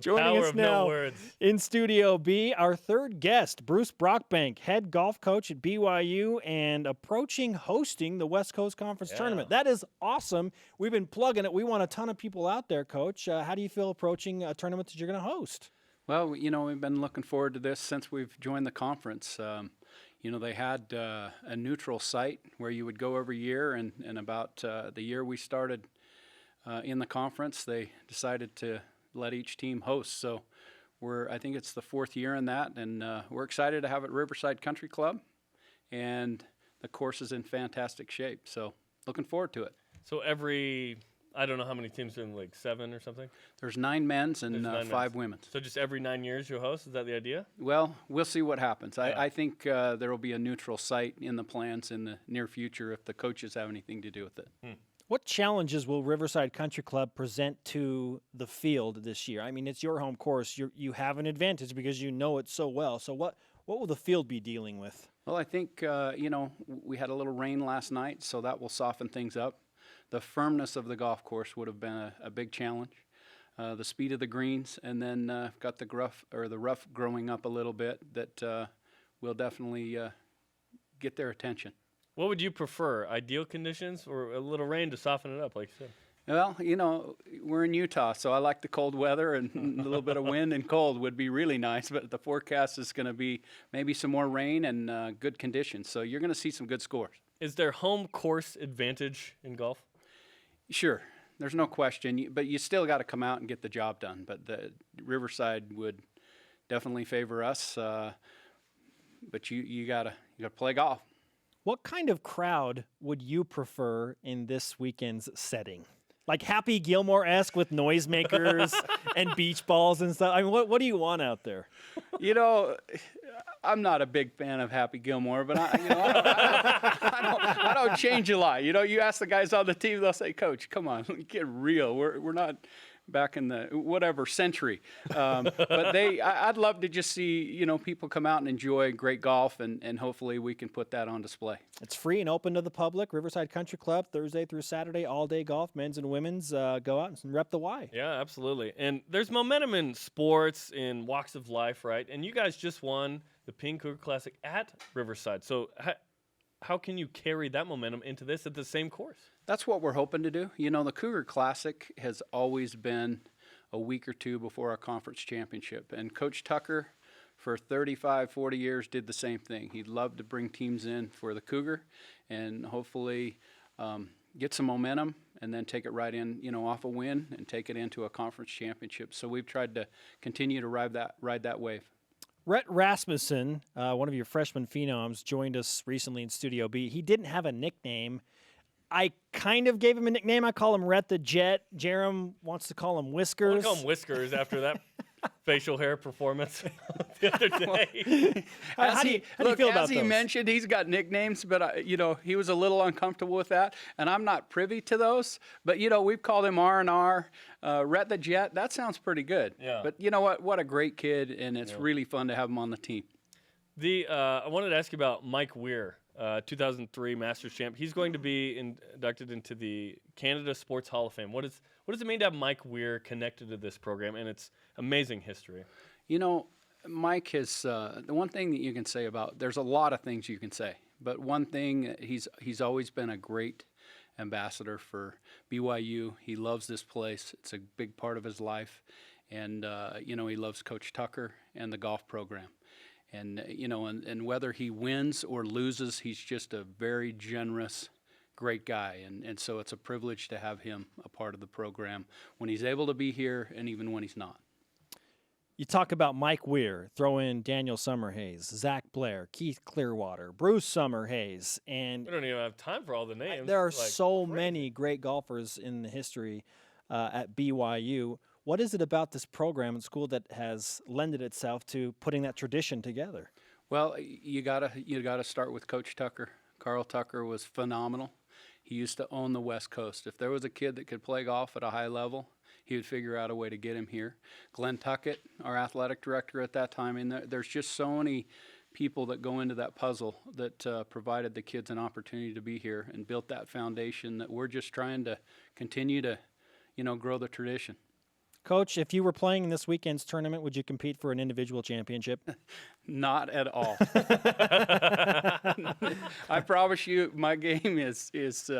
Joining us now in Studio B, our third guest, Bruce Brockbank, head golf coach at BYU and approaching hosting the West Coast Conference Tournament. That is awesome. We've been plugging it. We want a ton of people out there, Coach. How do you feel approaching a tournament that you're going to host? Well, you know, we've been looking forward to this since we've joined the conference. You know, they had a neutral site where you would go every year, and about the year we started in the conference, they decided to let each team host. So I think it's the fourth year in that, and we're excited to have it at Riverside Country Club, and the course is in fantastic shape. So looking forward to it. So I don't know how many teams are in, like 7 or something? There's 9 men's and 5 women's. So just every 9 years you'll host? Is that the idea? Well, we'll see what happens. Yeah. I think there will be a neutral site in the plans in the near future if the coaches have anything to do with it. What challenges will Riverside Country Club present to the field this year? I mean, it's your home course. You have an advantage because you know it so well. So what will the field be dealing with? Well, I think, you know, we had a little rain last night, so that will soften things up. The firmness of the golf course would have been a big challenge. The speed of the greens, and then got the rough growing up a little bit that will definitely get their attention. What would you prefer, ideal conditions or a little rain to soften it up, like you said? Well, you know, we're in Utah, so I like the cold weather, and a little bit of wind and cold would be really nice, but the forecast is going to be maybe some more rain and good conditions, so you're going to see some good scores. Is there home course advantage in golf? Sure, there's no question, but you still got to come out and get the job done, but the Riverside would definitely favor us, but you got to play golf. What kind of crowd would you prefer in this weekend's setting? Like Happy Gilmore-esque with noisemakers and beach balls and stuff? I mean, what do you want out there? You know, I'm not a big fan of Happy Gilmore, but I don't change a lot. You know, you ask the guys on the team, they'll say, "Coach, come on, get real. We're not back in the whatever century." But I'd love to just see, you know, people come out and enjoy great golf, and hopefully we can put that on display. It's free and open to the public. Riverside Country Club, Thursday through Saturday, all-day golf, men's and women's. Go out and rep the Y. Yeah, absolutely. And there's momentum in sports, in walks of life, right? And you guys just won the Ping Cougar Classic at Riverside. So how can you carry that momentum into this at the same course? That's what we're hoping to do. You know, the Cougar Classic has always been a week or two before our conference championship. And Coach Tucker, for 35, 40 years, did the same thing. He'd love to bring teams in for the Cougar and hopefully get some momentum and then take it right in, you know, off a win and take it into a conference championship. So we've tried to continue to ride that wave. Rhett Rasmussen, one of your freshman phenoms, joined us recently in Studio B. He didn't have a nickname. I kind of gave him a nickname. I call him Rhett the Jet. Jerem wants to call him Whiskers. I call him Whiskers after that facial hair performance the other day. How do you feel about as he those? mentioned, he's got nicknames, but you know, he was a little uncomfortable with that, and I'm not privy to those. But you know, we've called him R&R, Rhett the Jet. That sounds pretty good. Yeah. But you know what? What a great kid, and it's really fun to have him on the team. I wanted to ask you about Mike Weir. 2003 Masters champ. He's going to be inducted into the Canada Sports Hall of Fame. What does it mean to have Mike Weir connected to this program and its amazing history? You know, Mike has the one thing that you can say about. There's a lot of things you can say, but one thing he's always been a great ambassador for BYU. He loves this place. It's a big part of his life, and you know, he loves Coach Tucker and the golf program. And, you know, and whether he wins or loses, he's just a very generous, great guy. And so it's a privilege to have him a part of the program when he's able to be here and even when he's not. You talk about Mike Weir, throw in Daniel Summerhays, Zach Blair, Keith Clearwater, Bruce Summerhays. And we don't even have time for all the names. There are so many great golfers in the history at BYU. What is it about this program and school that has lended itself to putting that tradition together? Well, you gotta start with Coach Tucker. Carl Tucker was phenomenal. He used to own the West Coast. If there was a kid that could play golf at a high level, he would figure out a way to get him here. Glenn Tuckett, our athletic director at that time, and there's just so many people that go into that puzzle that provided the kids an opportunity to be here and built that foundation that we're just trying to continue to, you know, grow the tradition. Coach, if you were playing in this weekend's tournament, would you compete for an individual championship? Not at all. I promise you, my game is it's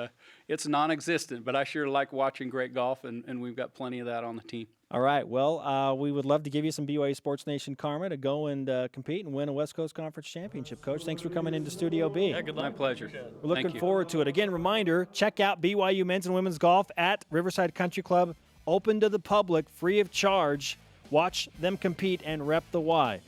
non-existent. But I sure like watching great golf, and we've got plenty of that on the team. All right. Well, we would love to give you some BYU Sports Nation karma to go and compete and win a West Coast Conference championship, Coach. Thanks for coming into Studio B. Yeah, good luck. My pleasure. We're looking Thank you. forward to it. Again, reminder, check out BYU Men's and Women's Golf at Riverside Country Club. Open to the public, free of charge. Watch them compete and rep the Y.